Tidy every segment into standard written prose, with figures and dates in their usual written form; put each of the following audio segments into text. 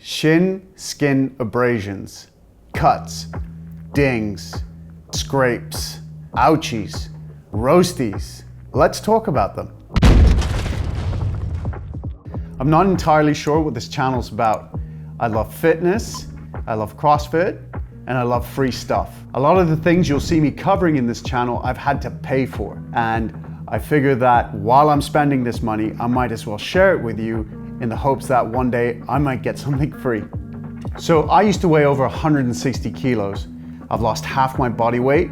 Shin skin abrasions, cuts, dings, scrapes, ouchies, roasties. Let's talk about them. I'm not entirely sure what this channel's about. I love fitness, I love CrossFit, and I love free stuff. A lot of the things you'll see me covering in this channel, I've had to pay for. And I figure that while I'm spending this money, I might as well share it with you in the hopes that one day I might get something free. So I used to weigh over 160 kilos. I've lost half my body weight,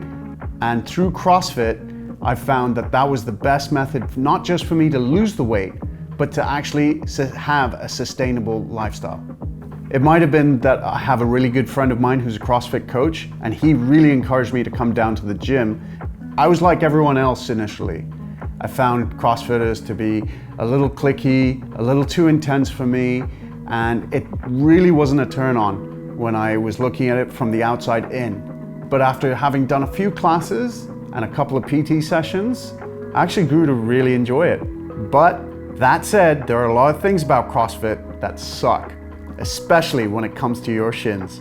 and through CrossFit, I found that that was the best method, not just for me to lose the weight, but to actually have a sustainable lifestyle. It might have been that I have a really good friend of mine who's a CrossFit coach, and he really encouraged me to come down to the gym. I was like everyone else initially. I found CrossFitters to be a little cliquey, a little too intense for me, and it really wasn't a turn on when I was looking at it from the outside in. But after having done a few classes and a couple of PT sessions, I actually grew to really enjoy it. But that said, there are a lot of things about CrossFit that suck, especially when it comes to your shins.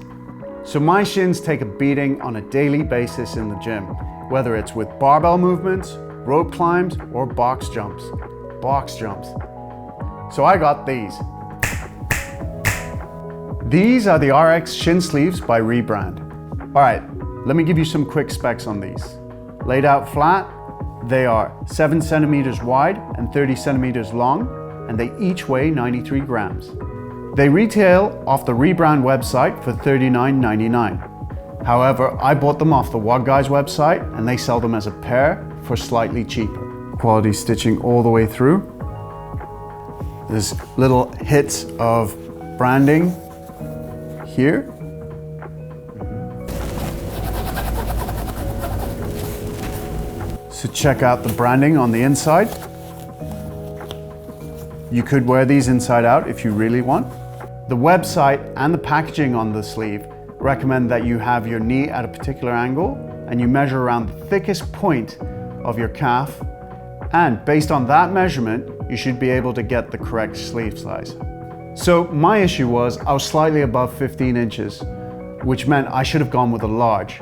So my shins take a beating on a daily basis in the gym, whether it's with barbell movements, rope climbs, or box jumps. So I got these. These are the RX shin sleeves by Rehband. All right, let me give you some quick specs on these. Laid out flat, they are 7 centimeters wide and 30 centimeters long, and they each weigh 93 grams. They retail off the Rehband website for $39.99. However, I bought them off the WOD Guys website, and they sell them as a pair for slightly cheaper. Quality stitching all the way through. There's little hits of branding here. So check out the branding on the inside. You could wear these inside out if you really want. The website and the packaging on the sleeve recommend that you have your knee at a particular angle and you measure around the thickest point of your calf, and based on that measurement, you should be able to get the correct sleeve size. So my issue was I was slightly above 15 inches, which meant I should have gone with a large.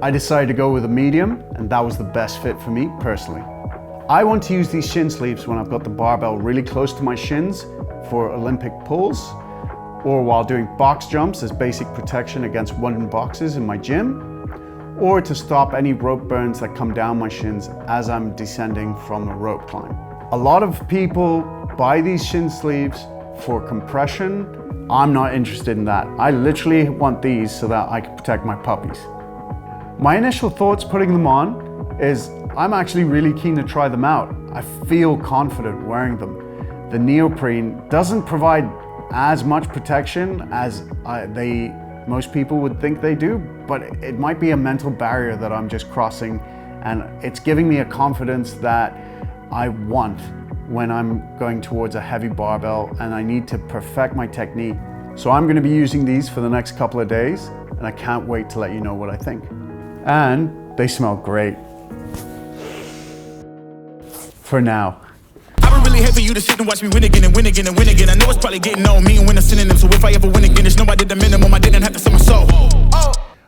I decided to go with a medium, and that was the best fit for me personally. I want to use these shin sleeves when I've got the barbell really close to my shins for Olympic pulls, or while doing box jumps as basic protection against wooden boxes in my gym, or to stop any rope burns that come down my shins as I'm descending from a rope climb. A lot of people buy these shin sleeves for compression. I'm not interested in that. I literally want these so that I can protect my puppies. My initial thoughts putting them on is I'm actually really keen to try them out. I feel confident wearing them. The neoprene doesn't provide as much protection as most people would think they do, but it might be a mental barrier that I'm just crossing, and it's giving me a confidence that I want when I'm going towards a heavy barbell and I need to perfect my technique. So I'm going to be using these for the next couple of days, and I can't wait to let you know what I think. And they smell great. For now. I would really hate for you to sit and watch me win again and win again and win again. I know it's probably getting on me and win a synonym. So if I ever win again, it's no I did the minimum. I didn't have to sell my soul.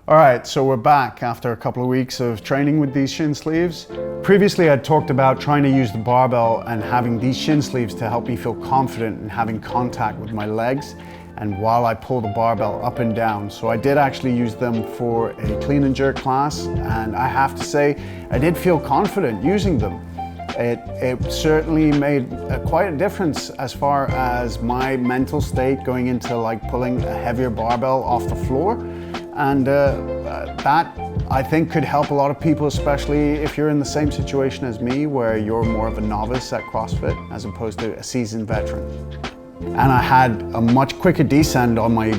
All right, so we're back after a couple of weeks of training with these shin sleeves. Previously, I'd talked about trying to use the barbell and having these shin sleeves to help me feel confident in having contact with my legs and while I pull the barbell up and down. So I did actually use them for a clean and jerk class, and I have to say, I did feel confident using them. It certainly made quite a difference as far as my mental state going into like pulling a heavier barbell off the floor. And that I think could help a lot of people, especially if you're in the same situation as me where you're more of a novice at CrossFit as opposed to a seasoned veteran. And I had a much quicker descent on my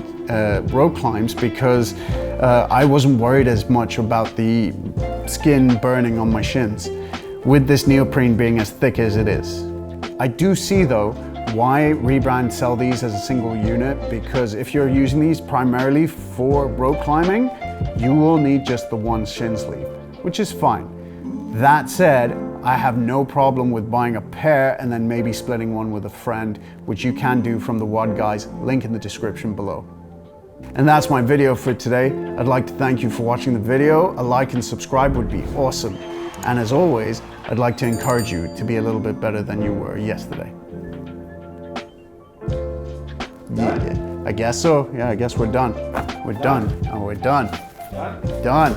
rope climbs because I wasn't worried as much about the skin burning on my shins, with this neoprene being as thick as it is. I do see though why Rehband sell these as a single unit, because if you're using these primarily for rope climbing, you will need just the one shin sleeve, which is fine. That said, I have no problem with buying a pair and then maybe splitting one with a friend, which you can do from the WOD Guys, link in the description below. And that's my video for today. I'd like to thank you for watching the video. A like and subscribe would be awesome. And as always, I'd like to encourage you to be a little bit better than you were yesterday. Yeah, I guess so. Yeah, I guess we're done. We're done. Oh, we're done. Done.